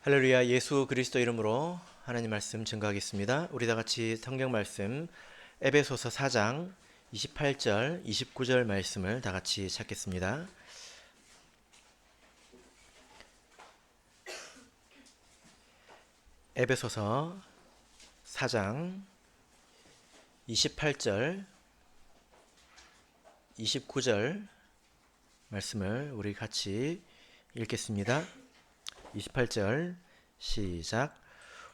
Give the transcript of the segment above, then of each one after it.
할렐루야. 예수 그리스도 이름으로 하나님 말씀 증거하겠습니다. 우리 다 같이 성경 말씀 에베소서 4장 28절 29절 말씀을 다 같이 찾겠습니다. 에베소서 4장 28절 29절 말씀을 우리 같이 읽겠습니다. 28절 시작.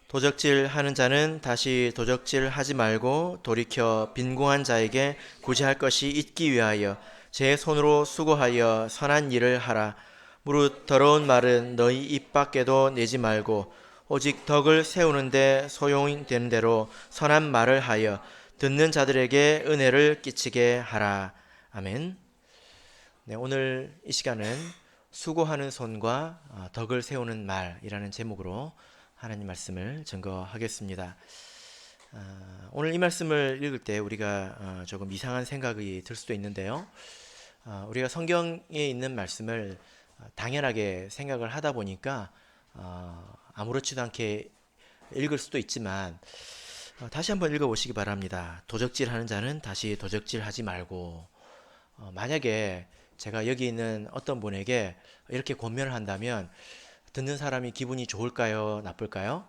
도적질 하는 자는 다시 도적질 하지 말고 돌이켜 빈궁한 자에게 구제할 것이 있기 위하여 제 손으로 수고하여 선한 일을 하라. 무릇 더러운 말은 너희 입 밖에도 내지 말고 오직 덕을 세우는데 소용되는 대로 선한 말을 하여 듣는 자들에게 은혜를 끼치게 하라. 아멘. 네, 오늘 이 시간은 수고하는 손과 덕을 세우는 말이라는 제목으로 하나님 말씀을 증거하겠습니다. 오늘 이 말씀을 읽을 때 우리가 조금 이상한 생각이 들 수도 있는데요. 우리가 성경에 있는 말씀을 당연하게 생각을 하다 보니까 아무렇지도 않게 읽을 수도 있지만 다시 한번 읽어보시기 바랍니다. 도적질하는 자는 다시 도적질하지 말고, 만약에 제가 여기 있는 어떤 분에게 이렇게 권면을 한다면 듣는 사람이 기분이 좋을까요? 나쁠까요?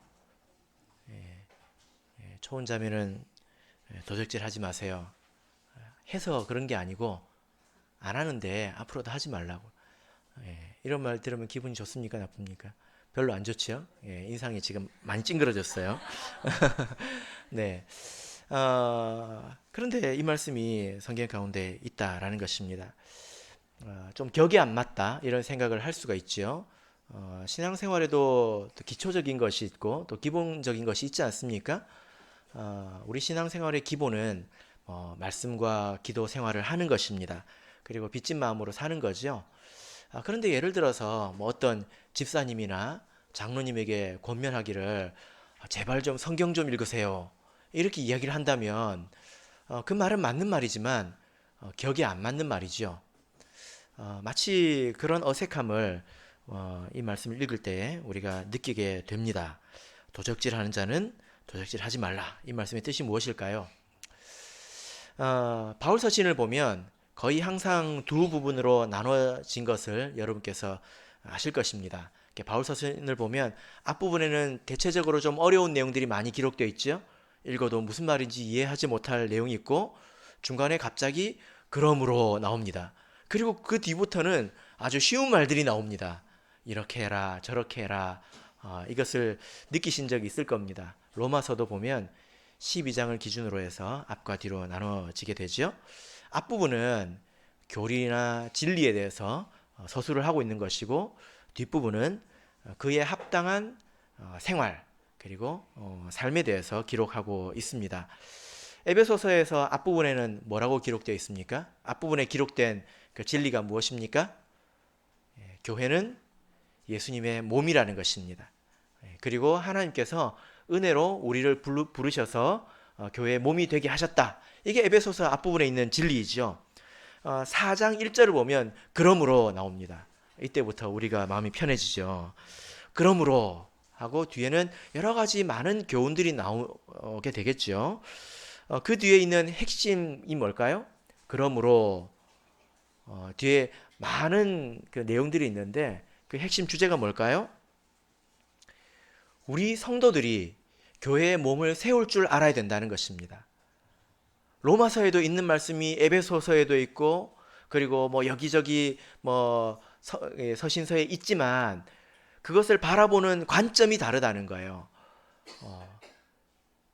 초혼자면은 도적질 하지 마세요. 해서 그런 게 아니고 안 하는데 앞으로도 하지 말라고. 이런 말 들으면 기분이 좋습니까? 나쁩니까? 별로 안 좋죠? 인상이 지금 많이 찡그러졌어요. 네. 그런데 이 말씀이 성경 가운데 있다라는 것입니다. 좀 격이 안 맞다 이런 생각을 할 수가 있죠. 신앙생활에도 또 기초적인 것이 있고 또 기본적인 것이 있지 않습니까? 우리 신앙생활의 기본은 말씀과 기도 생활을 하는 것입니다. 그리고 빚진 마음으로 사는 거죠. 그런데 예를 들어서 뭐 어떤 집사님이나 장로님에게 권면하기를 제발 좀 성경 좀 읽으세요, 이렇게 이야기를 한다면 그 말은 맞는 말이지만 격이 안 맞는 말이죠. 마치 그런 어색함을 이 말씀을 읽을 때 우리가 느끼게 됩니다. 도적질하는 자는 도적질하지 말라. 이 말씀의 뜻이 무엇일까요? 바울 서신을 보면 거의 항상 두 부분으로 나눠진 것을 여러분께서 아실 것입니다. 바울 서신을 보면 앞부분에는 대체적으로 좀 어려운 내용들이 많이 기록되어 있죠. 읽어도 무슨 말인지 이해하지 못할 내용이 있고 중간에 갑자기 그러므로 나옵니다. 그리고 그 뒤부터는 아주 쉬운 말들이 나옵니다. 이렇게 해라, 저렇게 해라. 이것을 느끼신 적이 있을 겁니다. 로마서도 보면 12장을 기준으로 해서 앞과 뒤로 나눠지게 되죠. 앞부분은 교리나 진리에 대해서 서술을 하고 있는 것이고, 뒷부분은 그에 합당한 생활 그리고 삶에 대해서 기록하고 있습니다. 에베소서에서 앞부분에는 뭐라고 기록되어 있습니까? 앞부분에 기록된 그 진리가 무엇입니까? 교회는 예수님의 몸이라는 것입니다. 그리고 하나님께서 은혜로 우리를 부르셔서 교회의 몸이 되게 하셨다. 이게 에베소서 앞부분에 있는 진리이죠. 4장 1절을 보면 그러므로 나옵니다. 이때부터 우리가 마음이 편해지죠. 그러므로 하고 뒤에는 여러 가지 많은 교훈들이 나오게 되겠죠. 그 뒤에 있는 핵심이 뭘까요? 그러므로 뒤에 많은 그 내용들이 있는데 그 핵심 주제가 뭘까요? 우리 성도들이 교회의 몸을 세울 줄 알아야 된다는 것입니다. 로마서에도 있는 말씀이 에베소서에도 있고 그리고 뭐 여기저기 뭐 서신서에 있지만 그것을 바라보는 관점이 다르다는 거예요.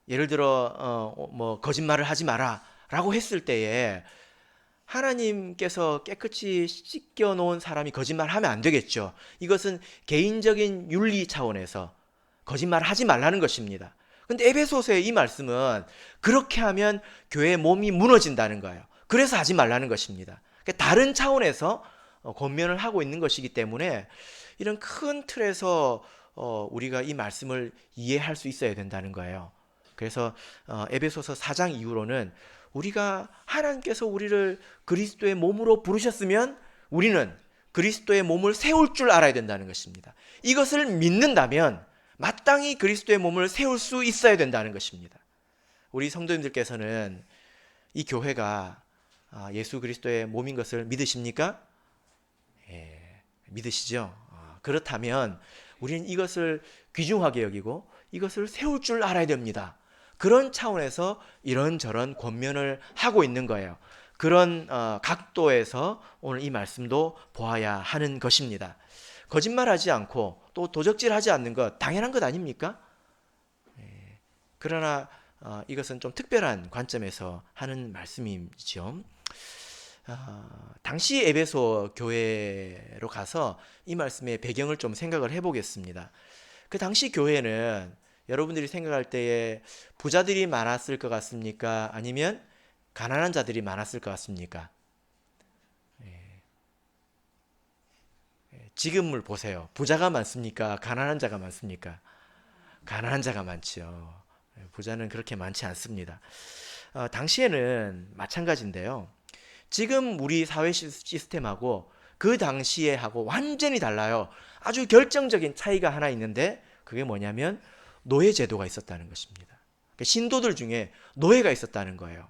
예를 들어 뭐 거짓말을 하지 마라라고 했을 때에 하나님께서 깨끗이 씻겨 놓은 사람이 거짓말하면 안 되겠죠. 이것은 개인적인 윤리 차원에서 거짓말하지 말라는 것입니다. 근데 에베소서의 이 말씀은 그렇게 하면 교회의 몸이 무너진다는 거예요. 그래서 하지 말라는 것입니다. 그러니까 다른 차원에서 권면을 하고 있는 것이기 때문에 이런 큰 틀에서 우리가 이 말씀을 이해할 수 있어야 된다는 거예요. 그래서 에베소서 4장 이후로는 우리가 하나님께서 우리를 그리스도의 몸으로 부르셨으면 우리는 그리스도의 몸을 세울 줄 알아야 된다는 것입니다. 이것을 믿는다면 마땅히 그리스도의 몸을 세울 수 있어야 된다는 것입니다. 우리 성도님들께서는 이 교회가 예수 그리스도의 몸인 것을 믿으십니까? 예, 믿으시죠? 그렇다면 우리는 이것을 귀중하게 여기고 이것을 세울 줄 알아야 됩니다. 그런 차원에서 이런저런 권면을 하고 있는 거예요. 그런 각도에서 오늘 이 말씀도 보아야 하는 것입니다. 거짓말하지 않고 또 도적질하지 않는 것 당연한 것 아닙니까? 그러나 이것은 좀 특별한 관점에서 하는 말씀이죠. 당시 에베소 교회로 가서 이 말씀의 배경을 좀 생각을 해보겠습니다. 그 당시 교회는 여러분들이 생각할 때에 부자들이 많았을 것 같습니까? 아니면 가난한 자들이 많았을 것 같습니까? 지금을 보세요. 부자가 많습니까? 가난한 자가 많습니까? 가난한 자가 많지요. 부자는 그렇게 많지 않습니다. 당시에는 마찬가지인데요. 지금 우리 사회 시스템하고 그 당시에 하고 완전히 달라요. 아주 결정적인 차이가 하나 있는데 그게 뭐냐면 노예 제도가 있었다는 것입니다. 그러니까 신도들 중에 노예가 있었다는 거예요.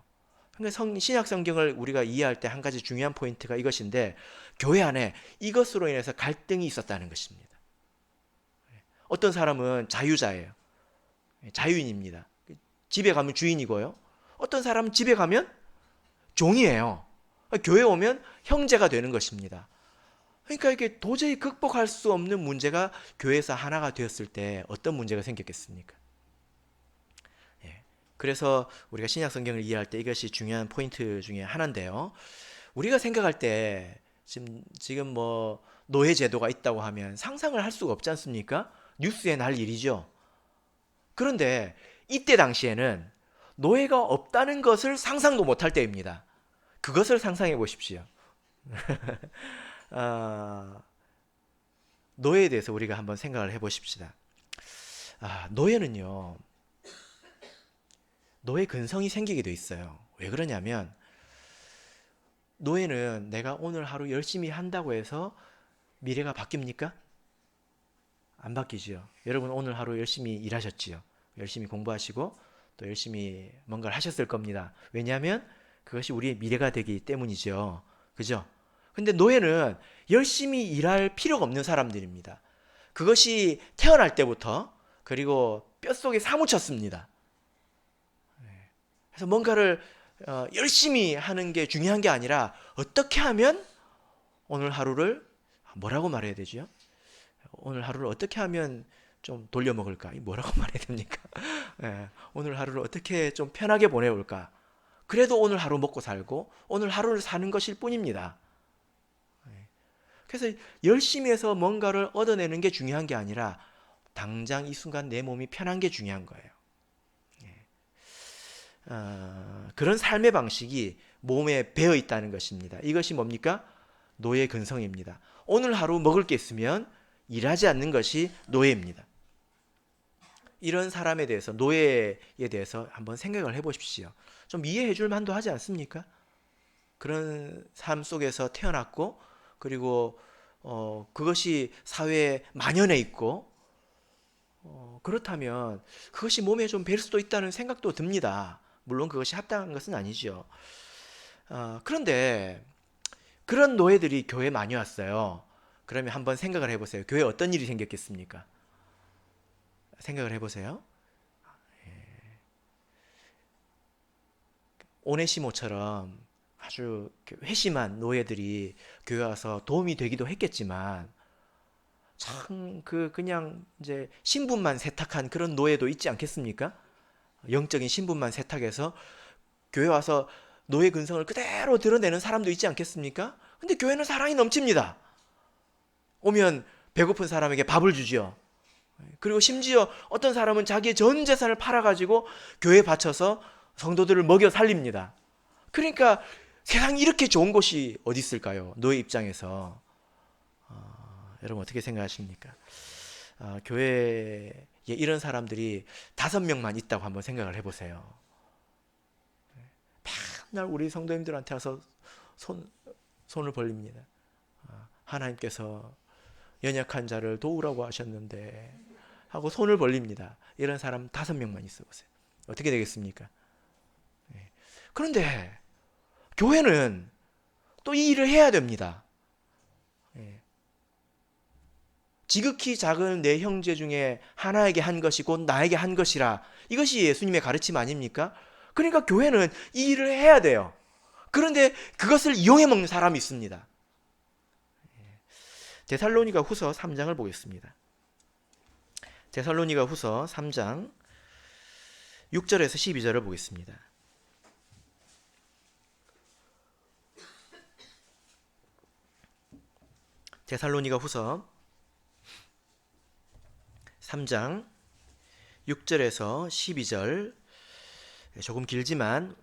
그러니까 신약 성경을 우리가 이해할 때 한 가지 중요한 포인트가 이것인데 교회 안에 이것으로 인해서 갈등이 있었다는 것입니다. 어떤 사람은 자유자예요. 자유인입니다. 집에 가면 주인이고요. 어떤 사람은 집에 가면 종이에요. 교회 오면 형제가 되는 것입니다. 그러니까 이게 도저히 극복할 수 없는 문제가 교회에서 하나가 되었을 때 어떤 문제가 생겼겠습니까? 그래서 우리가 신약 성경을 이해할 때 이것이 중요한 포인트 중에 하나인데요. 우리가 생각할 때 지금 뭐 노예 제도가 있다고 하면 상상을 할 수가 없지 않습니까? 뉴스에 날 일이죠. 그런데 이때 당시에는 노예가 없다는 것을 상상도 못할 때입니다. 그것을 상상해 보십시오. 노예에 대해서 우리가 한번 생각을 해보십시다. 노예는요, 노예 근성이 생기게 돼 있어요. 왜 그러냐면 노예는 내가 오늘 하루 열심히 한다고 해서 미래가 바뀝니까? 안 바뀌지요. 여러분 오늘 하루 열심히 일하셨지요. 열심히 공부하시고 또 열심히 뭔가를 하셨을 겁니다. 왜냐하면 그것이 우리의 미래가 되기 때문이죠. 그죠? 근데 노예는 열심히 일할 필요가 없는 사람들입니다. 그것이 태어날 때부터 그리고 뼛속에 사무쳤습니다. 그래서 뭔가를 열심히 하는 게 중요한 게 아니라 어떻게 하면 오늘 하루를 뭐라고 말해야 되죠? 오늘 하루를 어떻게 하면 좀 돌려먹을까? 뭐라고 말해야 됩니까? 오늘 하루를 어떻게 좀 편하게 보내올까? 그래도 오늘 하루 먹고 살고 오늘 하루를 사는 것일 뿐입니다. 그래서 열심히 해서 뭔가를 얻어내는 게 중요한 게 아니라 당장 이 순간 내 몸이 편한 게 중요한 거예요. 그런 삶의 방식이 몸에 배어 있다는 것입니다. 이것이 뭡니까? 노예 근성입니다. 오늘 하루 먹을 게 있으면 일하지 않는 것이 노예입니다. 이런 사람에 대해서 노예에 대해서 한번 생각을 해보십시오. 좀 이해해 줄 만도 하지 않습니까? 그런 삶 속에서 태어났고 그리고 그것이 사회에 만연해 있고 그렇다면 그것이 몸에 좀 뵐 수도 있다는 생각도 듭니다. 물론 그것이 합당한 것은 아니죠. 그런데 그런 노예들이 교회에 많이 왔어요. 그러면 한번 생각을 해보세요. 교회에 어떤 일이 생겼겠습니까? 생각을 해보세요. 오네시모처럼 아주 회심한 노예들이 교회 와서 도움이 되기도 했겠지만 참 그냥 이제 신분만 세탁한 그런 노예도 있지 않겠습니까? 영적인 신분만 세탁해서 교회 와서 노예 근성을 그대로 드러내는 사람도 있지 않겠습니까? 근데 교회는 사랑이 넘칩니다. 오면 배고픈 사람에게 밥을 주지요. 그리고 심지어 어떤 사람은 자기의 전 재산을 팔아가지고 교회에 바쳐서 성도들을 먹여 살립니다. 그러니까 세상에 이렇게 좋은 곳이 어디 있을까요? 노예 입장에서. 여러분 어떻게 생각하십니까? 교회에 이런 사람들이 5명만 있다고 한번 생각을 해보세요. 맨날 우리 성도님들한테 와서 손을 벌립니다. 하나님께서 연약한 자를 도우라고 하셨는데 하고 손을 벌립니다. 이런 사람 5명만 있어 보세요. 어떻게 되겠습니까? 그런데 교회는 또 이 일을 해야 됩니다. 지극히 작은 내 형제 중에 하나에게 한 것이 곧 나에게 한 것이라. 이것이 예수님의 가르침 아닙니까? 그러니까 교회는 이 일을 해야 돼요. 그런데 그것을 이용해 먹는 사람이 있습니다. 데살로니가 후서 3장을 보겠습니다. 데살로니가 후서 3장 6절에서 12절을 보겠습니다. 데살로니가 후서 3장 6절에서 12절, 조금 길지만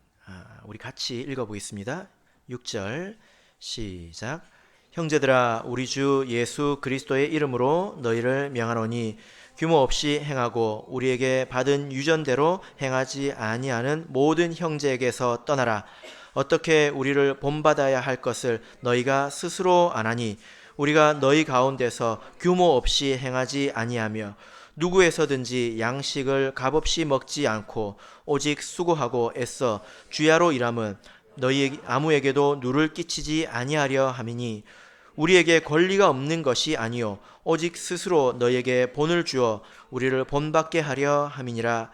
우리 같이 읽어보겠습니다. 6절 시작. 형제들아, 우리 주 예수 그리스도의 이름으로 너희를 명하노니 규모 없이 행하고 우리에게 받은 유전대로 행하지 아니하는 모든 형제에게서 떠나라. 어떻게 우리를 본받아야 할 것을 너희가 스스로 아나니 우리가 너희 가운데서 규모 없이 행하지 아니하며 누구에서든지 양식을 값없이 먹지 않고 오직 수고하고 애써 주야로 일함은 너희 아무에게도 누를 끼치지 아니하려 함이니 우리에게 권리가 없는 것이 아니요 오직 스스로 너희에게 본을 주어 우리를 본받게 하려 함이니라.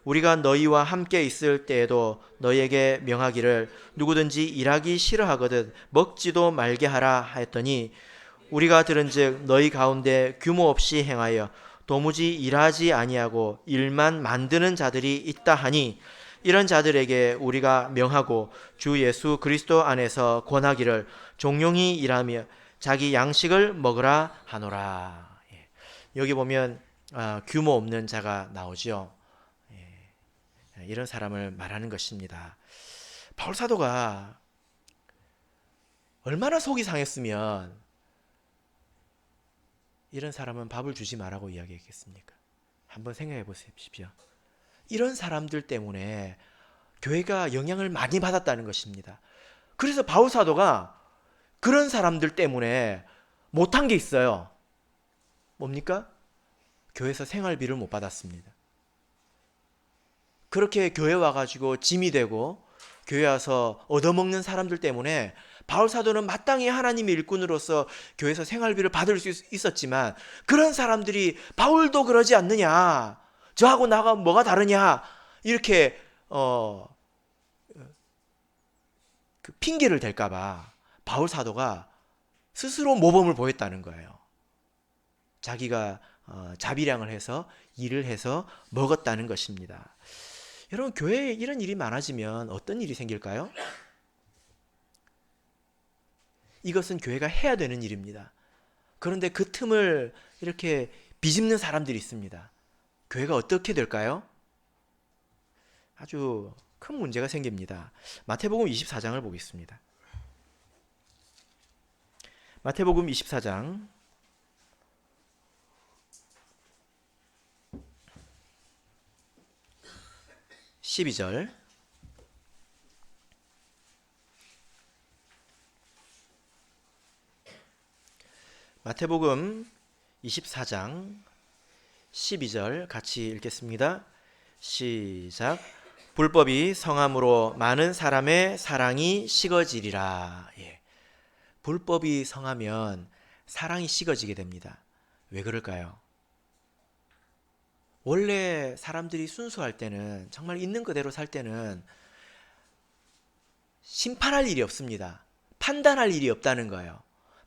우리가 너희와 함께 있을 때에도 너희에게 명하기를 누구든지 일하기 싫어하거든 먹지도 말게 하라 하였더니 우리가 들은즉 너희 가운데 규모 없이 행하여 도무지 일하지 아니하고 일만 만드는 자들이 있다 하니 이런 자들에게 우리가 명하고 주 예수 그리스도 안에서 권하기를 종용히 일하며 자기 양식을 먹으라 하노라. 여기 보면 규모 없는 자가 나오죠. 이런 사람을 말하는 것입니다. 바울 사도가 얼마나 속이 상했으면 이런 사람은 밥을 주지 말라고 이야기했겠습니까? 한번 생각해 보십시오. 이런 사람들 때문에 교회가 영향을 많이 받았다는 것입니다. 그래서 바울 사도가 그런 사람들 때문에 못한 게 있어요. 뭡니까? 교회에서 생활비를 못 받았습니다. 그렇게 교회 와가지고 짐이 되고 교회 와서 얻어먹는 사람들 때문에 바울 사도는 마땅히 하나님의 일꾼으로서 교회에서 생활비를 받을 수 있었지만 그런 사람들이 바울도 그러지 않느냐, 저하고 나가 뭐가 다르냐 이렇게 그 핑계를 댈까봐 바울 사도가 스스로 모범을 보였다는 거예요. 자기가 자비량을 해서 일을 해서 먹었다는 것입니다. 여러분, 교회에 이런 일이 많아지면 어떤 일이 생길까요? 이것은 교회가 해야 되는 일입니다. 그런데 그 틈을 이렇게 비집는 사람들이 있습니다. 교회가 어떻게 될까요? 아주 큰 문제가 생깁니다. 마태복음 24장을 보겠습니다. 마태복음 24장 12절. 마태복음 24장 12절 같이 읽겠습니다. 시작. 불법이 성함으로 많은 사람의 사랑이 식어지리라. 불법이 성하면 사랑이 식어지게 됩니다. 왜 그럴까요? 원래 사람들이 순수할 때는, 정말 있는 그대로 살 때는 심판할 일이 없습니다. 판단할 일이 없다는 거예요.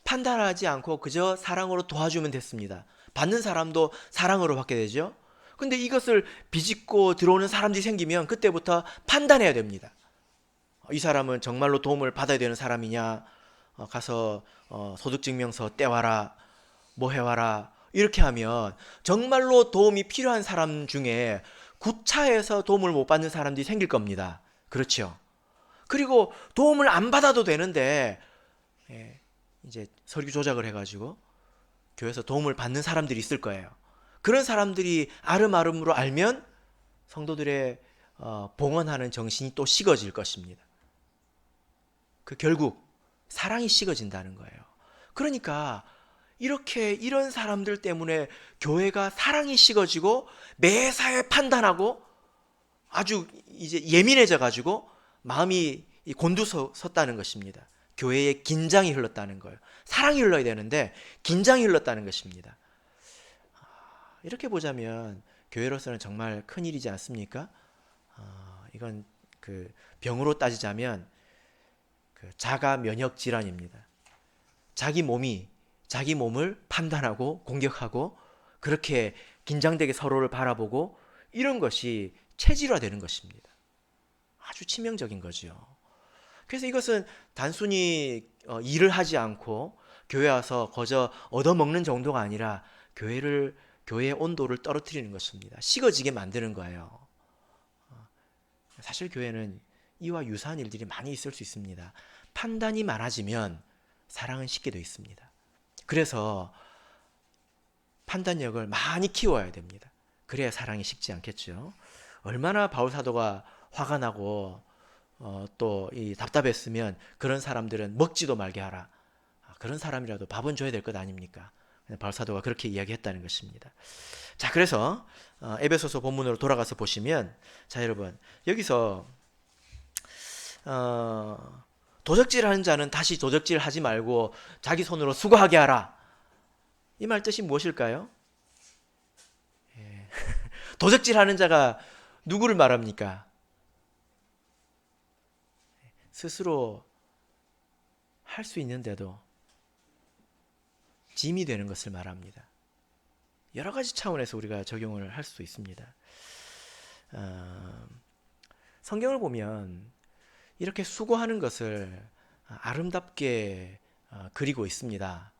판단하지 않고 그저 사랑으로 도와주면 됐습니다. 받는 사람도 사랑으로 받게 되죠. 근데 이것을 비집고 들어오는 사람들이 생기면 그때부터 판단해야 됩니다. 이 사람은 정말로 도움을 받아야 되는 사람이냐, 가서 소득증명서 떼와라, 뭐 해와라, 이렇게 하면 정말로 도움이 필요한 사람 중에 구차해서 도움을 못 받는 사람들이 생길 겁니다. 그렇죠? 그리고 도움을 안 받아도 되는데 이제 서류 조작을 해가지고 교회에서 도움을 받는 사람들이 있을 거예요. 그런 사람들이 아름아름으로 알면 성도들의 봉헌하는 정신이 또 식어질 것입니다. 그 결국 사랑이 식어진다는 거예요. 그러니까 이렇게 이런 사람들 때문에 교회가 사랑이 식어지고 매사에 판단하고 아주 이제 예민해져 가지고 마음이 곤두섰다는 것입니다. 교회에 긴장이 흘렀다는 거예요. 사랑이 흘러야 되는데 긴장이 흘렀다는 것입니다. 이렇게 보자면 교회로서는 정말 큰일이지 않습니까? 이건 그 병으로 따지자면 그 자가 면역 질환입니다. 자기 몸을 판단하고 공격하고 그렇게 긴장되게 서로를 바라보고 이런 것이 체질화되는 것입니다. 아주 치명적인 거죠. 그래서 이것은 단순히 일을 하지 않고 교회 와서 거저 얻어먹는 정도가 아니라 교회의 온도를 떨어뜨리는 것입니다. 식어지게 만드는 거예요. 사실 교회는 이와 유사한 일들이 많이 있을 수 있습니다. 판단이 많아지면 사랑은 식게 되어 있습니다. 그래서 판단력을 많이 키워야 됩니다. 그래야 사랑이 식지 않겠죠. 얼마나 바울 사도가 화가 나고 또 답답했으면 그런 사람들은 먹지도 말게 하라. 그런 사람이라도 밥은 줘야 될 것 아닙니까? 바울 사도가 그렇게 이야기했다는 것입니다. 자, 그래서 에베소서 본문으로 돌아가서 보시면, 자 여러분, 여기서 도적질하는 자는 다시 도적질하지 말고 자기 손으로 수고하게 하라. 이 말 뜻이 무엇일까요? 도적질하는 자가 누구를 말합니까? 스스로 할 수 있는데도 짐이 되는 것을 말합니다. 여러 가지 차원에서 우리가 적용을 할 수 있습니다. 성경을 보면 이렇게 수고하는 것을 아름답게 그리고 있습니다.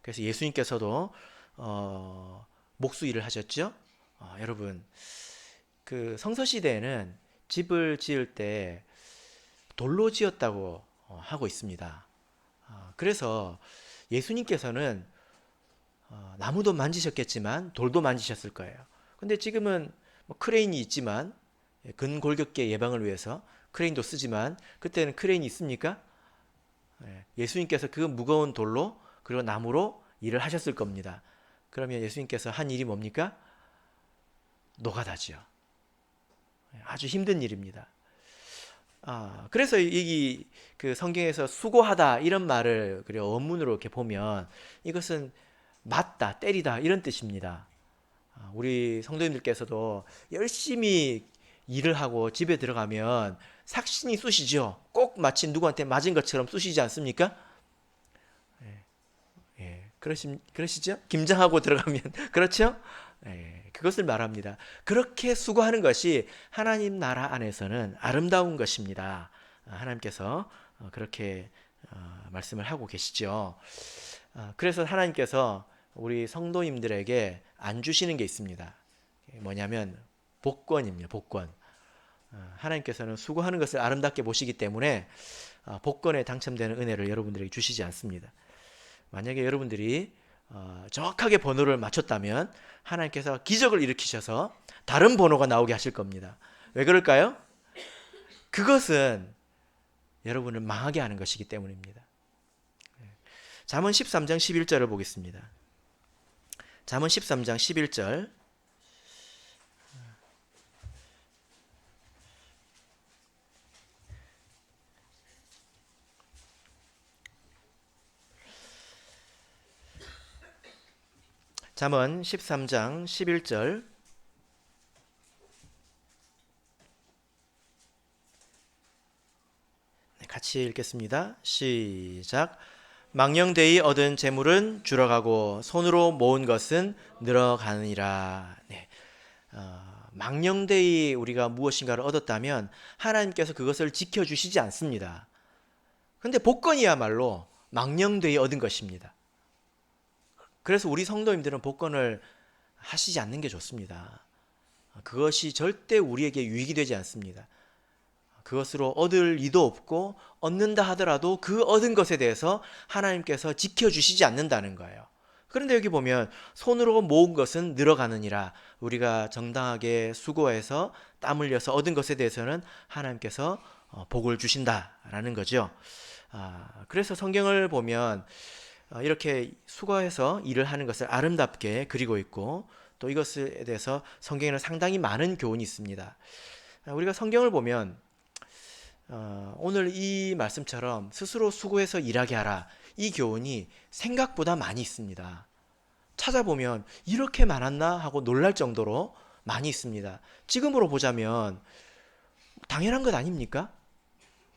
그래서 예수님께서도 목수일을 하셨죠. 여러분, 그 성서 시대에는 집을 지을 때 돌로 지었다고 하고 있습니다. 그래서 예수님께서는 나무도 만지셨겠지만 돌도 만지셨을 거예요. 근데 지금은 크레인이 있지만 근골격계 예방을 위해서 크레인도 쓰지만 그때는 크레인이 있습니까? 예수님께서 그 무거운 돌로 그리고 나무로 일을 하셨을 겁니다. 그러면 예수님께서 한 일이 뭡니까? 노가다지요. 아주 힘든 일입니다. 그래서 그 성경에서 수고하다 이런 말을 그리고 원문으로 이렇게 보면 이것은 맞다, 때리다 이런 뜻입니다. 우리 성도님들께서도 열심히 일을 하고 집에 들어가면 삭신이 쑤시죠. 꼭 마치 누구한테 맞은 것처럼 쑤시지 않습니까? 그러시죠? 김장하고 들어가면 그렇죠? 그것을 말합니다. 그렇게 수고하는 것이 하나님 나라 안에서는 아름다운 것입니다. 하나님께서 그렇게 말씀을 하고 계시죠. 그래서 하나님께서 우리 성도님들에게 안 주시는 게 있습니다. 뭐냐면 복권입니다. 복권. 하나님께서는 수고하는 것을 아름답게 보시기 때문에 복권에 당첨되는 은혜를 여러분들에게 주시지 않습니다. 만약에 여러분들이 정확하게 번호를 맞췄다면 하나님께서 기적을 일으키셔서 다른 번호가 나오게 하실 겁니다. 왜 그럴까요? 그것은 여러분을 망하게 하는 것이기 때문입니다. 잠언 13장 11절을 보겠습니다. 잠언 13장 11절. 잠언 13장 11절. 같이 읽겠습니다. 시작. 망령되이 얻은 재물은 줄어가고 손으로 모은 것은 늘어가느니라. 네. 망령되이 우리가 무엇인가를 얻었다면 하나님께서 그것을 지켜주시지 않습니다. 근데 복권이야말로 망령되이 얻은 것입니다. 그래서 우리 성도님들은 복권을 하시지 않는 게 좋습니다. 그것이 절대 우리에게 유익이 되지 않습니다. 그것으로 얻을 리도 없고 얻는다 하더라도 그 얻은 것에 대해서 하나님께서 지켜주시지 않는다는 거예요. 그런데 여기 보면 손으로 모은 것은 늘어가느니라. 우리가 정당하게 수고해서 땀 흘려서 얻은 것에 대해서는 하나님께서 복을 주신다라는 거죠. 그래서 성경을 보면 이렇게 수고해서 일을 하는 것을 아름답게 그리고 있고, 또 이것에 대해서 성경에는 상당히 많은 교훈이 있습니다. 우리가 성경을 보면 오늘 이 말씀처럼 스스로 수고해서 일하게 하라, 이 교훈이 생각보다 많이 있습니다. 찾아보면 이렇게 많았나 하고 놀랄 정도로 많이 있습니다. 지금으로 보자면 당연한 것 아닙니까?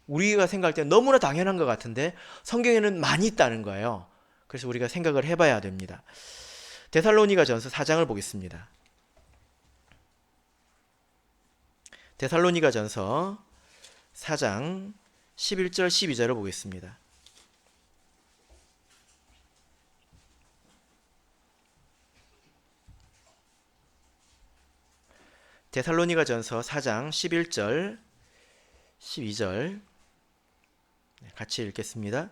우리가 생각할 때 너무나 당연한 것 같은데 성경에는 많이 있다는 거예요. 그래서 우리가 생각을 해봐야 됩니다. 데살로니가전서 4장을 보겠습니다. 데살로니가전서 4장 11절 12절을 보겠습니다. 데살로니가전서 4장 11절 12절 같이 읽겠습니다.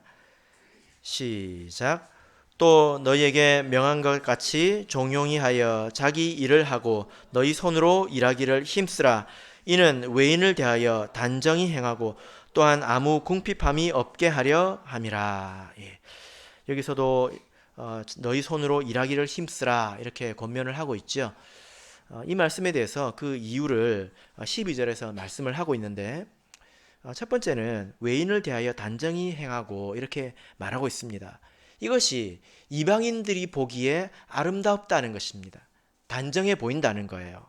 시작. 또 너희에게 명한 것 같이 종용이 하여 자기 일을 하고 너희 손으로 일하기를 힘쓰라. 이는 외인을 대하여 단정히 행하고 또한 아무 궁핍함이 없게 하려 함이라. 예. 여기서도 너희 손으로 일하기를 힘쓰라 이렇게 권면을 하고 있죠. 이 말씀에 대해서 그 이유를 12절에서 말씀을 하고 있는데, 첫 번째는 외인을 대하여 단정히 행하고 이렇게 말하고 있습니다. 이것이 이방인들이 보기에 아름답다는 것입니다. 단정해 보인다는 거예요.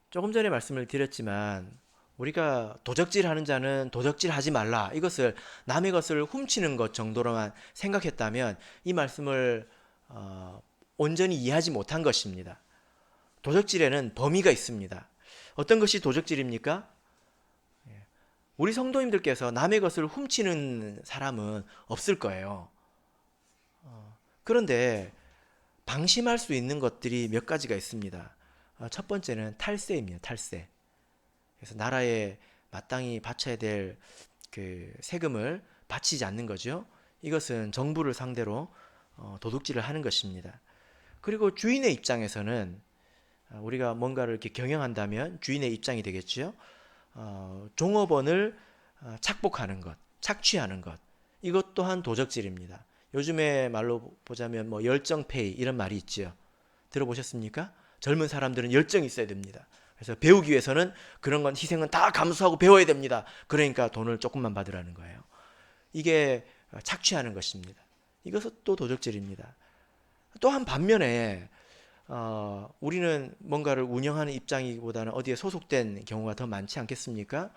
조금 전에 말씀을 드렸지만 우리가 도적질하는 자는 도적질하지 말라, 이것을 남의 것을 훔치는 것 정도로만 생각했다면 이 말씀을 온전히 이해하지 못한 것입니다. 도적질에는 범위가 있습니다. 어떤 것이 도적질입니까? 우리 성도님들께서 남의 것을 훔치는 사람은 없을 거예요. 그런데 방심할 수 있는 것들이 몇 가지가 있습니다. 첫 번째는 탈세입니다. 탈세. 그래서 나라에 마땅히 바쳐야 될 그 세금을 바치지 않는 거죠. 이것은 정부를 상대로 도둑질을 하는 것입니다. 그리고 주인의 입장에서는 우리가 뭔가를 이렇게 경영한다면 주인의 입장이 되겠죠. 종업원을 착복하는 것, 착취하는 것, 이것 또한 도적질입니다. 요즘에 말로 보자면 뭐 열정페이 이런 말이 있죠. 들어보셨습니까? 젊은 사람들은 열정이 있어야 됩니다. 그래서 배우기 위해서는 그런 건 희생은 다 감수하고 배워야 됩니다. 그러니까 돈을 조금만 받으라는 거예요. 이게 착취하는 것입니다. 이것은 또 도적질입니다. 또한 반면에 우리는 뭔가를 운영하는 입장이보다는 어디에 소속된 경우가 더 많지 않겠습니까?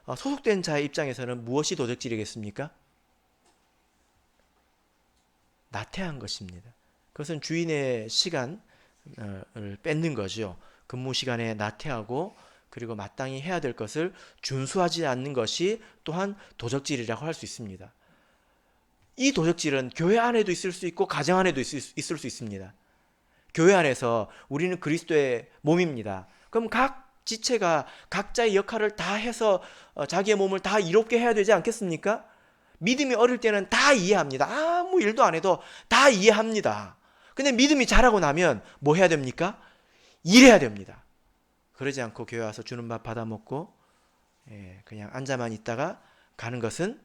소속된 자의 입장에서는 무엇이 도적질이겠습니까? 나태한 것입니다. 그것은 주인의 시간을 뺏는 거죠. 근무 시간에 나태하고 그리고 마땅히 해야 될 것을 준수하지 않는 것이 또한 도적질이라고 할 수 있습니다. 이 도적질은 교회 안에도 있을 수 있고 가정 안에도 있을 수 있습니다. 교회 안에서 우리는 그리스도의 몸입니다. 그럼 각 지체가 각자의 역할을 다 해서 자기의 몸을 다 이롭게 해야 되지 않겠습니까? 믿음이 어릴 때는 다 이해합니다. 아무 일도 안 해도 다 이해합니다. 근데 믿음이 자라고 나면 뭐 해야 됩니까? 일해야 됩니다. 그러지 않고 교회 와서 주는 밥 받아 먹고 그냥 앉아만 있다가 가는 것은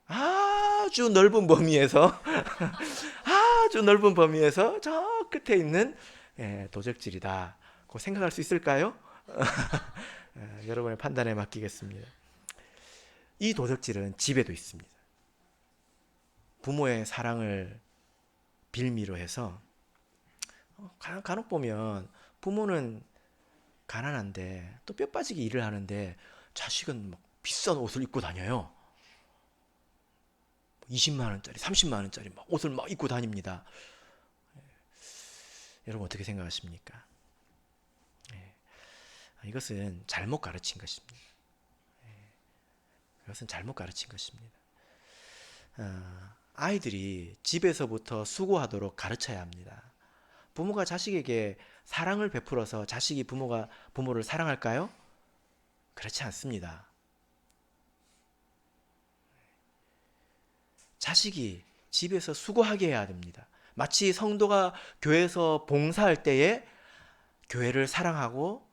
아주 넓은 범위에서 아주 넓은 범위에서 저 끝에 있는 도적질이다. 그 생각할 수 있을까요? 여러분의 판단에 맡기겠습니다. 이 도적질은 집에도 있습니다. 부모의 사랑을 빌미로 해서 간혹 보면 부모는 가난한데 또 뼈 빠지게 일을 하는데 자식은 막 비싼 옷을 입고 다녀요. 20만 원짜리, 30만 원짜리 막 옷을 막 입고 다닙니다. 여러분 어떻게 생각하십니까? 이것은 잘못 가르친 것입니다. 이것은 잘못 가르친 것입니다. 아이들이 집에서부터 수고하도록 가르쳐야 합니다. 부모가 자식에게 사랑을 베풀어서 자식이 부모가 부모를 사랑할까요? 그렇지 않습니다. 자식이 집에서 수고하게 해야 됩니다. 마치 성도가 교회에서 봉사할 때에 교회를 사랑하고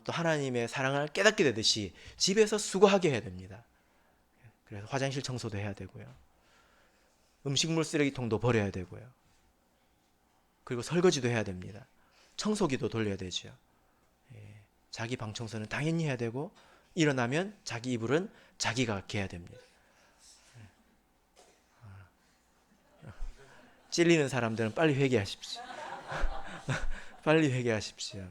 또 하나님의 사랑을 깨닫게 되듯이 집에서 수고하게 해야 됩니다. 그래서 화장실 청소도 해야 되고요. 음식물 쓰레기통도 버려야 되고요. 그리고 설거지도 해야 됩니다. 청소기도 돌려야 되죠. 자기 방 청소는 당연히 해야 되고, 일어나면 자기 이불은 자기가 개야 됩니다. 찔리는 사람들은 빨리 회개하십시오. 빨리 회개하십시오.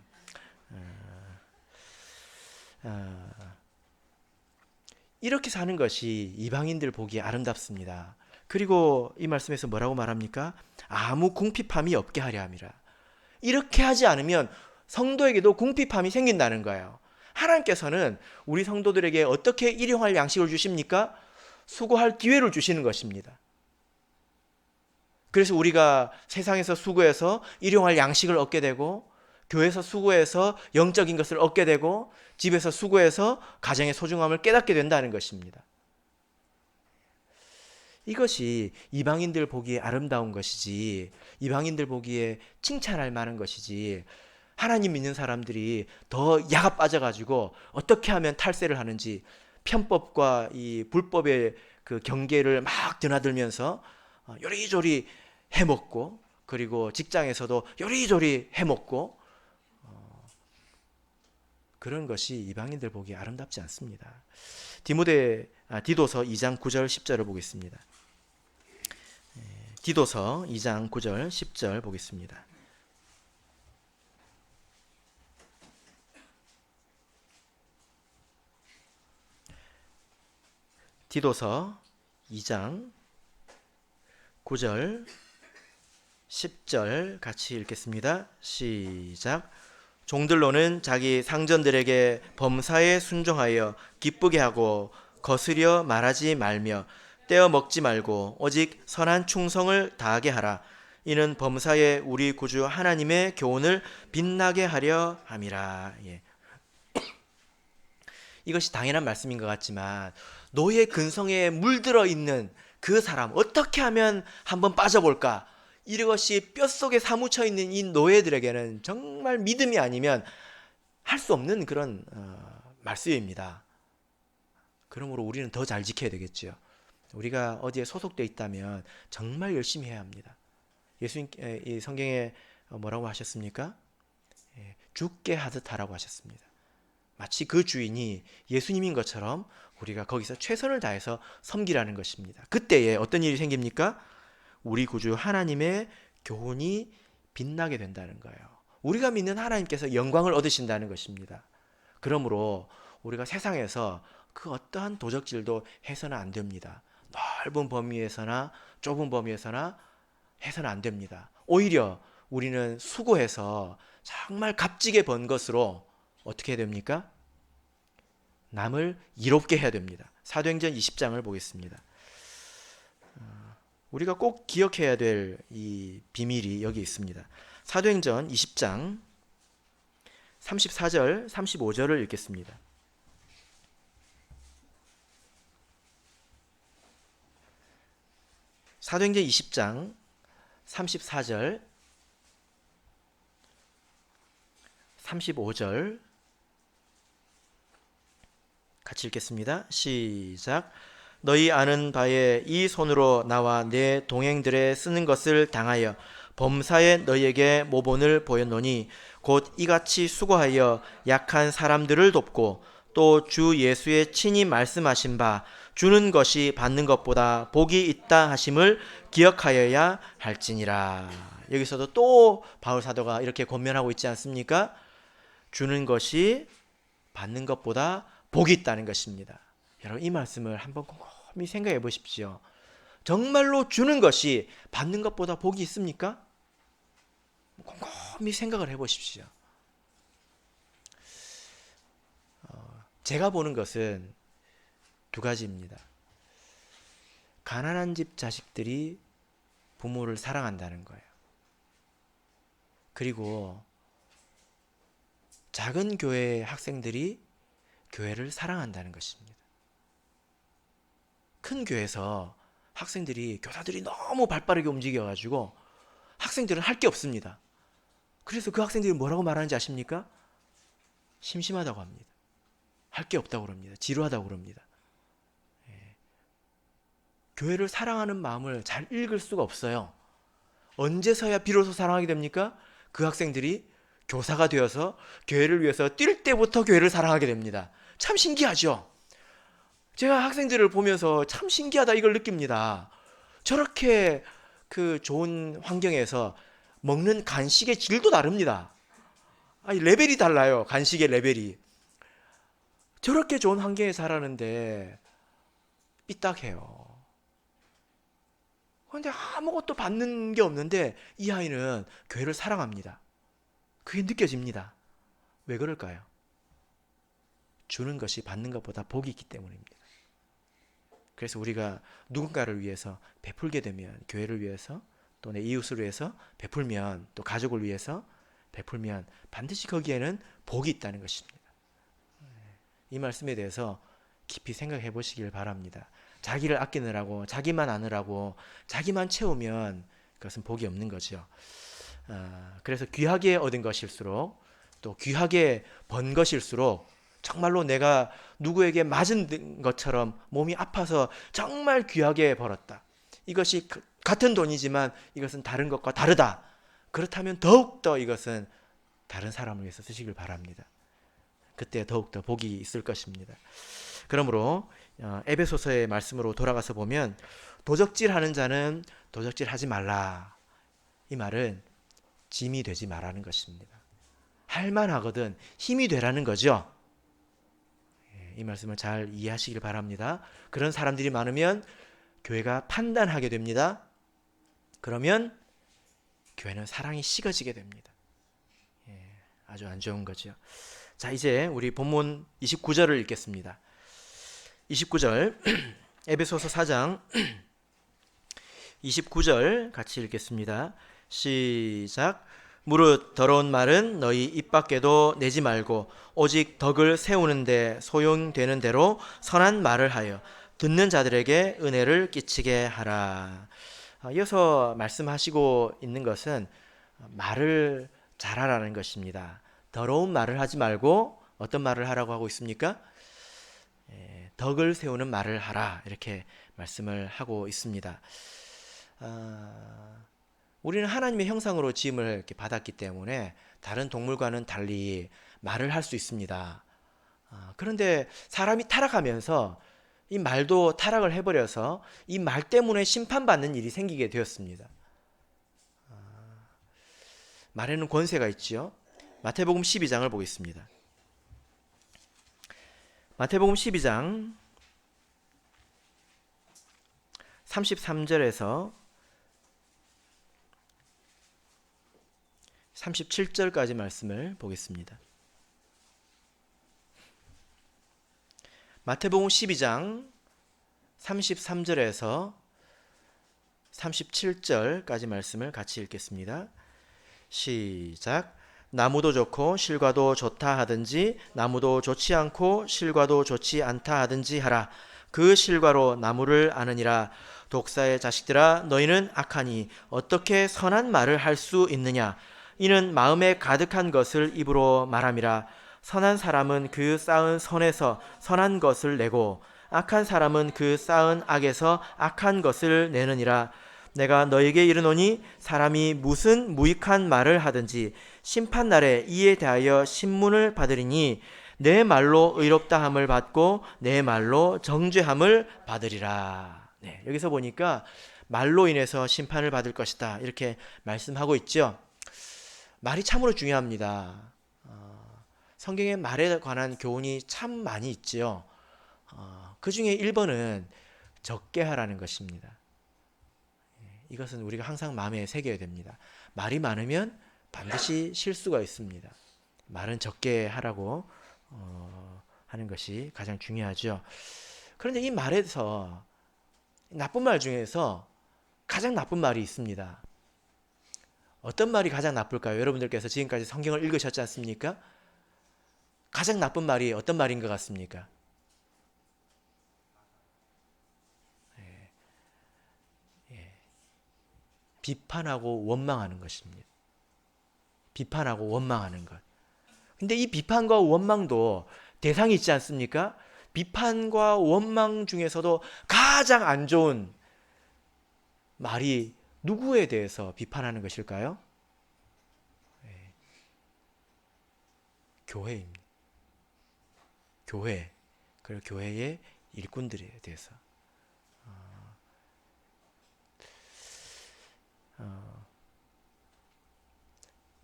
이렇게 사는 것이 이방인들 보기에 아름답습니다. 그리고 이 말씀에서 뭐라고 말합니까? 아무 궁핍함이 없게 하려 함이라. 이렇게 하지 않으면 성도에게도 궁핍함이 생긴다는 거예요. 하나님께서는 우리 성도들에게 어떻게 일용할 양식을 주십니까? 수고할 기회를 주시는 것입니다. 그래서 우리가 세상에서 수고해서 일용할 양식을 얻게 되고, 교회에서 수고해서 영적인 것을 얻게 되고, 집에서 수고해서 가정의 소중함을 깨닫게 된다는 것입니다. 이것이 이방인들 보기에 아름다운 것이지, 이방인들 보기에 칭찬할 만한 것이지, 하나님 믿는 사람들이 더 야가 빠져가지고 어떻게 하면 탈세를 하는지 편법과 이 불법의 그 경계를 막 드나들면서 요리조리 해먹고, 그리고 직장에서도 요리조리 해먹고, 그런 것이 이방인들 보기에 아름답지 않습니다. 디도서 2장 9절 10절을 보겠습니다. 디도서 2장 9절 10절 보겠습니다. 디도서 2장 9절 10절 같이 읽겠습니다. 시작. 종들로는 자기 상전들에게 범사에 순종하여 기쁘게 하고 거스려 말하지 말며 떼어 먹지 말고 오직 선한 충성을 다하게 하라. 이는 범사에 우리 구주 하나님의 교훈을 빛나게 하려 함이라. 이것이 당연한 말씀인 것 같지만, 노예 근성에 물들어 있는 그 사람, 어떻게 하면 한번 빠져볼까, 이것이 뼛속에 사무쳐 있는 이 노예들에게는 정말 믿음이 아니면 할 수 없는 그런 말씀입니다. 그러므로 우리는 더 잘 지켜야 되겠죠. 우리가 어디에 소속되어 있다면 정말 열심히 해야 합니다. 예수님 이 성경에 뭐라고 하셨습니까? 죽게 하듯 하라고 하셨습니다. 마치 그 주인이 예수님인 것처럼 우리가 거기서 최선을 다해서 섬기라는 것입니다. 그때에 어떤 일이 생깁니까? 우리 구주 하나님의 교훈이 빛나게 된다는 거예요. 우리가 믿는 하나님께서 영광을 얻으신다는 것입니다. 그러므로 우리가 세상에서 그 어떠한 도적질도 해서는 안 됩니다. 넓은 범위에서나 좁은 범위에서나 해서는 안 됩니다. 오히려 우리는 수고해서 정말 값지게 번 것으로 어떻게 해야 됩니까? 남을 이롭게 해야 됩니다. 사도행전 20장을 보겠습니다. 우리가 꼭 기억해야 될 이 비밀이 여기 있습니다. 사도행전 20장 34절, 35절을 읽겠습니다. 사도행전 20장 34절, 35절 같이 읽겠습니다. 시작. 너희 아는 바에 이 손으로 나와 내 동행들의 쓰는 것을 당하여 범사에 너희에게 모본을 보였노니 곧 이같이 수고하여 약한 사람들을 돕고 또 주 예수의 친히 말씀하신 바 주는 것이 받는 것보다 복이 있다 하심을 기억하여야 할지니라. 여기서도 또 바울 사도가 이렇게 권면하고 있지 않습니까? 주는 것이 받는 것보다 복이 있다는 것입니다. 여러분, 이 말씀을 한번 곰곰이 생각해 보십시오. 정말로 주는 것이 받는 것보다 복이 있습니까? 곰곰이 생각을 해 보십시오. 제가 보는 것은 두 가지입니다. 가난한 집 자식들이 부모를 사랑한다는 거예요. 그리고 작은 교회 학생들이 교회를 사랑한다는 것입니다. 큰 교회에서 학생들이, 교사들이 너무 발빠르게 움직여가지고 학생들은 할 게 없습니다. 그래서 그 학생들이 뭐라고 말하는지 아십니까? 심심하다고 합니다. 할 게 없다고 그럽니다. 지루하다고 그럽니다. 교회를 사랑하는 마음을 잘 읽을 수가 없어요. 언제서야 비로소 사랑하게 됩니까? 그 학생들이 교사가 되어서 교회를 위해서 뛸 때부터 교회를 사랑하게 됩니다. 참 신기하죠? 제가 학생들을 보면서 참 신기하다 이걸 느낍니다. 저렇게 그 좋은 환경에서 먹는 간식의 질도 다릅니다. 아니, 레벨이 달라요. 간식의 레벨이. 저렇게 좋은 환경에 자라는데 삐딱해요. 그런데 아무것도 받는 게 없는데 이 아이는 교회를 사랑합니다. 그게 느껴집니다. 왜 그럴까요? 주는 것이 받는 것보다 복이 있기 때문입니다. 그래서 우리가 누군가를 위해서 베풀게 되면, 교회를 위해서 또 내 이웃을 위해서 베풀면, 또 가족을 위해서 베풀면 반드시 거기에는 복이 있다는 것입니다. 이 말씀에 대해서 깊이 생각해 보시길 바랍니다. 자기를 아끼느라고, 자기만 아느라고, 자기만 채우면 그것은 복이 없는 거죠. 그래서 귀하게 얻은 것일수록, 또 귀하게 번 것일수록 정말로 내가 누구에게 맞은 것처럼 몸이 아파서 정말 귀하게 벌었다. 이것이 같은 돈이지만 이것은 다른 것과 다르다. 그렇다면 더욱더 이것은 다른 사람을 위해서 쓰시길 바랍니다. 그때 더욱더 복이 있을 것입니다. 그러므로 에베소서의 말씀으로 돌아가서 보면 도적질하는 자는 도적질하지 말라. 이 말은 짐이 되지 말라는 것입니다. 할만하거든 힘이 되라는 거죠. 이 말씀을 잘 이해하시길 바랍니다. 그런 사람들이 많으면 교회가 판단하게 됩니다. 그러면 교회는 사랑이 식어지게 됩니다. 아주 안 좋은 거죠. 자, 이제 우리 본문 29절을 읽겠습니다. 29절 에베소서 4장 29절 같이 읽겠습니다. 시작. 무릇 더러운 말은 너희 입 밖에도 내지 말고 오직 덕을 세우는데 소용되는 대로 선한 말을 하여 듣는 자들에게 은혜를 끼치게 하라. 이어서 말씀하시고 있는 것은 말을 잘하라는 것입니다. 더러운 말을 하지 말고 어떤 말을 하라고 하고 있습니까? 덕을 세우는 말을 하라, 이렇게 말씀을 하고 있습니다. 우리는 하나님의 형상으로 지음을 이렇게 받았기 때문에 다른 동물과는 달리 말을 할 수 있습니다. 그런데 사람이 타락하면서 이 말도 타락을 해버려서 이 말 때문에 심판받는 일이 생기게 되었습니다. 말에는 권세가 있지요. 마태복음 12장을 보겠습니다. 마태복음 12장 33절에서 37절까지 말씀을 보겠습니다. 마태복음 12장 33절에서 37절까지 말씀을 같이 읽겠습니다. 시작. 나무도 좋고 실과도 좋다 하든지 나무도 좋지 않고 실과도 좋지 않다 하든지 하라. 그 실과로 나무를 아느니라. 독사의 자식들아, 너희는 악하니 어떻게 선한 말을 할 수 있느냐. 이는 마음에 가득한 것을 입으로 말함이라. 선한 사람은 그 쌓은 선에서 선한 것을 내고 악한 사람은 그 쌓은 악에서 악한 것을 내느니라. 내가 너에게 이르노니 사람이 무슨 무익한 말을 하든지 심판날에 이에 대하여 신문을 받으리니 내 말로 의롭다함을 받고 내 말로 정죄함을 받으리라. 네, 여기서 보니까 말로 인해서 심판을 받을 것이다, 이렇게 말씀하고 있죠. 말이 참으로 중요합니다. 성경에 말에 관한 교훈이 참 많이 있지요. 그 중에 1번은 적게 하라는 것입니다. 이것은 우리가 항상 마음에 새겨야 됩니다. 말이 많으면 반드시 실수가 있습니다. 말은 적게 하라고 하는 것이 가장 중요하죠. 그런데 이 말에서 나쁜 말 중에서 가장 나쁜 말이 있습니다. 어떤 말이 가장 나쁠까요? 여러분들께서 지금까지 성경을 읽으셨지 않습니까? 가장 나쁜 말이 어떤 말인 것 같습니까? 비판하고 원망하는 것입니다. 비판하고 원망하는 것. 근데 이 비판과 원망도 대상이 있지 않습니까? 비판과 원망 중에서도 가장 안 좋은 말이 누구에 대해서 비판하는 것일까요? 교회입니다. 교회. 그리고 교회의 일꾼들에 대해서.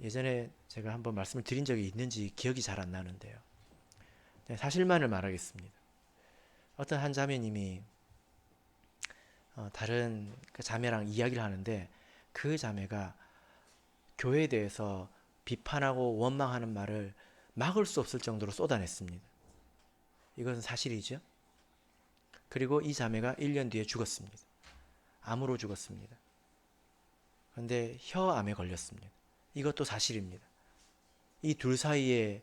예전에 제가 한번 말씀을 드린 적이 있는지 기억이 잘 안 나는데요. 사실만을 말하겠습니다. 어떤 한 자매님이 다른 그 자매랑 이야기를 하는데 그 자매가 교회에 대해서 비판하고 원망하는 말을 막을 수 없을 정도로 쏟아냈습니다. 이것은 사실이죠. 그리고 이 자매가 1년 뒤에 죽었습니다. 암으로 죽었습니다. 그런데 혀암에 걸렸습니다. 이것도 사실입니다. 이 둘 사이에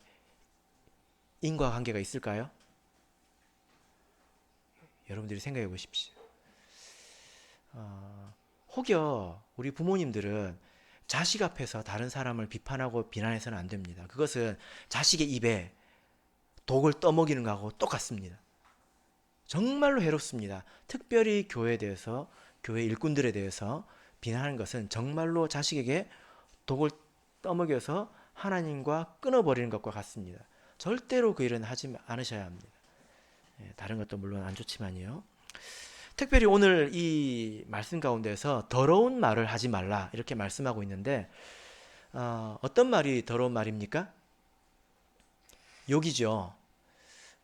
인과관계가 있을까요? 여러분들이 생각해 보십시오. 혹여 우리 부모님들은 자식 앞에서 다른 사람을 비판하고 비난해서는 안 됩니다. 그것은 자식의 입에 독을 떠먹이는 거하고 똑같습니다. 정말로 해롭습니다. 특별히 교회에 대해서, 교회 일꾼들에 대해서 비난하는 것은 정말로 자식에게 독을 떠먹여서 하나님과 끊어버리는 것과 같습니다. 절대로 그 일은 하지 않으셔야 합니다. 다른 것도 물론 안 좋지만요. 특별히 오늘 이 말씀 가운데서 더러운 말을 하지 말라 이렇게 말씀하고 있는데 어떤 말이 더러운 말입니까? 욕이죠.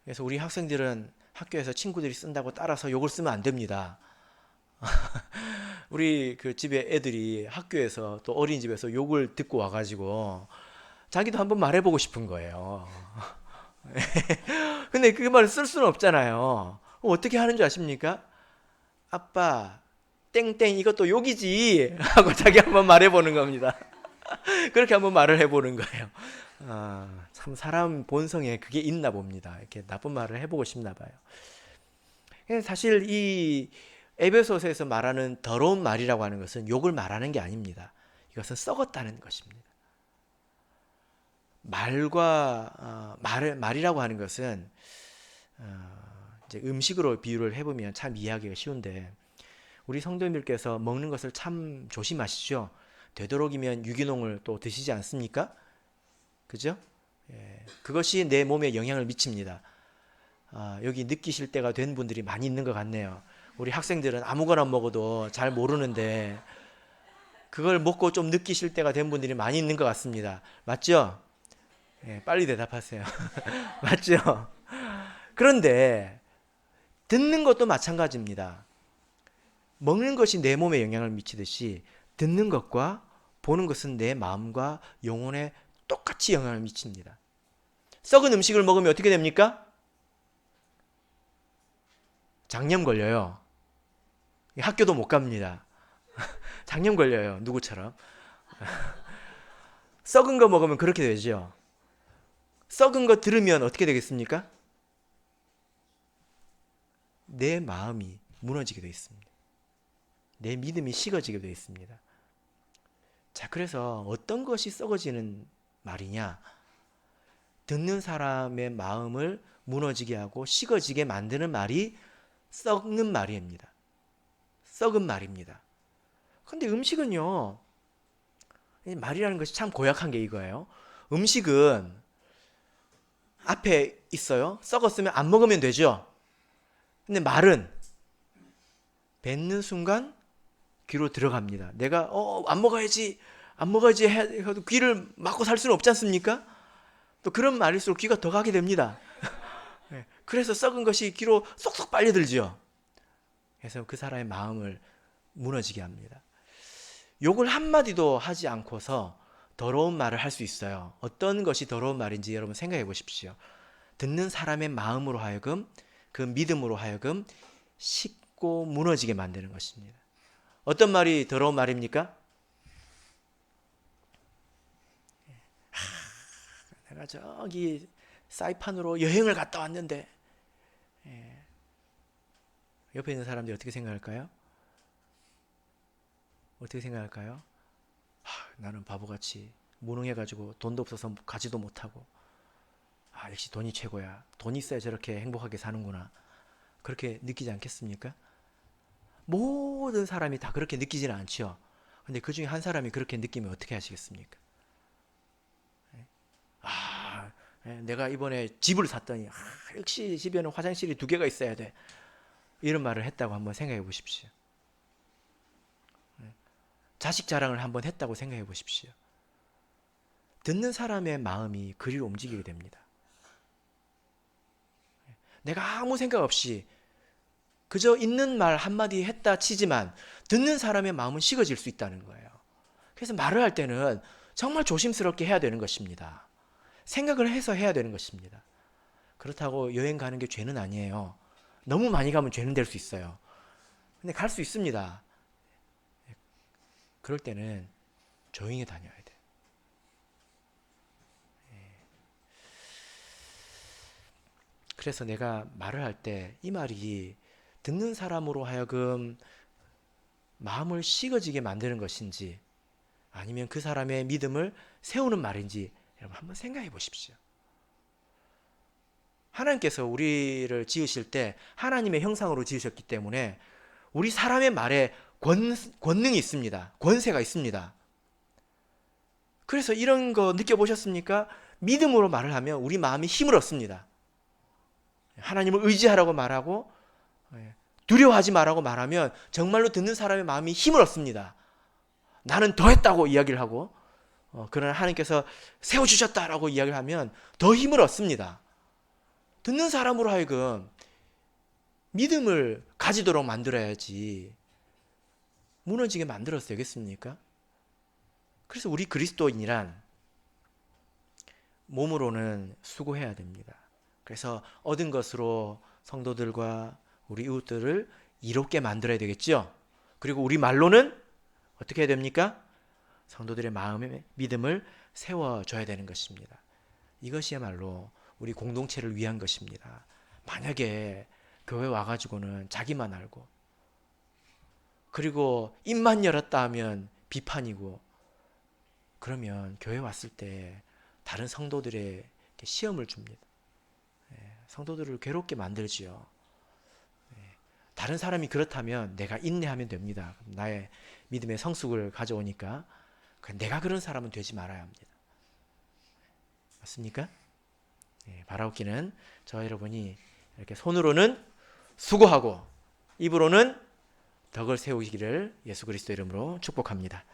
그래서 우리 학생들은 학교에서 친구들이 쓴다고 따라서 욕을 쓰면 안 됩니다. 우리 그 집에 애들이 학교에서 또 어린이집에서 욕을 듣고 와가지고 자기도 한번 말해보고 싶은 거예요. 근데 그 말을 쓸 수는 없잖아요. 어떻게 하는 줄 아십니까? 아빠, 땡땡 이것도 욕이지 하고 자기 한번 말해보는 겁니다. 그렇게 한번 말을 해보는 거예요. 참 사람 본성에 그게 있나 봅니다. 이렇게 나쁜 말을 해보고 싶나 봐요. 사실 이 에베소서에서 말하는 더러운 말이라고 하는 것은 욕을 말하는 게 아닙니다. 이것은 썩었다는 것입니다. 말이라고 하는 것은 이제 음식으로 비유를 해보면 참 이해하기가 쉬운데 우리 성도님들께서 먹는 것을 참 조심하시죠. 되도록이면 유기농을 또 드시지 않습니까? 그죠? 그것이 내 몸에 영향을 미칩니다. 여기 느끼실 때가 된 분들이 많이 있는 것 같네요. 우리 학생들은 아무거나 먹어도 잘 모르는데 그걸 먹고 좀 느끼실 때가 된 분들이 많이 있는 것 같습니다. 맞죠? 빨리 대답하세요. 맞죠? 그런데 듣는 것도 마찬가지입니다. 먹는 것이 내 몸에 영향을 미치듯이 듣는 것과 보는 것은 내 마음과 영혼에 똑같이 영향을 미칩니다. 썩은 음식을 먹으면 어떻게 됩니까? 장염 걸려요. 학교도 못 갑니다. 장염 걸려요. 누구처럼. 썩은 거 먹으면 그렇게 되죠. 썩은 거 들으면 어떻게 되겠습니까? 내 마음이 무너지게 되어 있습니다. 내 믿음이 식어지게 되어 있습니다. 자, 그래서 어떤 것이 썩어지는 말이냐? 듣는 사람의 마음을 무너지게 하고 식어지게 만드는 말이 썩는 말입니다. 썩은 말입니다. 근데 음식은요, 말이라는 것이 참 고약한 게 이거예요. 음식은 앞에 있어요. 썩었으면 안 먹으면 되죠. 근데 말은 뱉는 순간 귀로 들어갑니다. 내가 안 먹어야지 안 먹어야지 해도 귀를 막고 살 수는 없지 않습니까? 또 그런 말일수록 귀가 더 가게 됩니다. 그래서 썩은 것이 귀로 쏙쏙 빨려들죠. 그래서 그 사람의 마음을 무너지게 합니다. 욕을 한마디도 하지 않고서 더러운 말을 할 수 있어요. 어떤 것이 더러운 말인지 여러분 생각해 보십시오. 듣는 사람의 마음으로 하여금 그 믿음으로 하여금 식고 무너지게 만드는 것입니다. 어떤 말이 더러운 말입니까? 내가 저기 사이판으로 여행을 갔다 왔는데 옆에 있는 사람들이 어떻게 생각할까요? 어떻게 생각할까요? 나는 바보같이 무능해가지고 돈도 없어서 가지도 못하고 아, 역시 돈이 최고야. 돈 있어야 저렇게 행복하게 사는구나. 그렇게 느끼지 않겠습니까? 모든 사람이 다 그렇게 느끼지는 않죠. 근데 그 중에 한 사람이 그렇게 느끼면 어떻게 하시겠습니까? 아, 내가 이번에 집을 샀더니 역시 집에는 화장실이 두 개가 있어야 돼. 이런 말을 했다고 한번 생각해 보십시오. 자식 자랑을 한번 했다고 생각해 보십시오. 듣는 사람의 마음이 그리로 움직이게 됩니다. 내가 아무 생각 없이 그저 있는 말 한마디 했다 치지만 듣는 사람의 마음은 식어질 수 있다는 거예요. 그래서 말을 할 때는 정말 조심스럽게 해야 되는 것입니다. 생각을 해서 해야 되는 것입니다. 그렇다고 여행 가는 게 죄는 아니에요. 너무 많이 가면 죄는 될 수 있어요. 근데 갈 수 있습니다. 그럴 때는 조용히 다녀야 돼. 그래서 내가 말을 할 때 이 말이 듣는 사람으로 하여금 마음을 식어지게 만드는 것인지 아니면 그 사람의 믿음을 세우는 말인지 여러분 한번 생각해 보십시오. 하나님께서 우리를 지으실 때 하나님의 형상으로 지으셨기 때문에 우리 사람의 말에 권능이 있습니다. 권세가 있습니다. 그래서 이런 거 느껴보셨습니까? 믿음으로 말을 하면 우리 마음이 힘을 얻습니다. 하나님을 의지하라고 말하고 두려워하지 말라고 말하면 정말로 듣는 사람의 마음이 힘을 얻습니다. 나는 더 했다고 이야기를 하고 그러나 하나님께서 세워주셨다라고 이야기를 하면 더 힘을 얻습니다. 듣는 사람으로 하여금 믿음을 가지도록 만들어야지 무너지게 만들어서 되겠습니까? 그래서 우리 그리스도인이란 몸으로는 수고해야 됩니다. 그래서 얻은 것으로 성도들과 우리 이웃들을 이롭게 만들어야 되겠죠. 그리고 우리 말로는 어떻게 해야 됩니까? 성도들의 마음의 믿음을 세워줘야 되는 것입니다. 이것이야말로 우리 공동체를 위한 것입니다. 만약에 교회 와가지고는 자기만 알고 그리고 입만 열었다 하면 비판이고 그러면 교회 왔을 때 다른 성도들의 시험을 줍니다. 성도들을 괴롭게 만들지요. 다른 사람이 그렇다면 내가 인내하면 됩니다. 나의 믿음의 성숙을 가져오니까 내가 그런 사람은 되지 말아야 합니다. 맞습니까? 바라옵기는 저와 여러분이 이렇게 손으로는 수고하고 입으로는 덕을 세우기를 예수 그리스도 이름으로 축복합니다.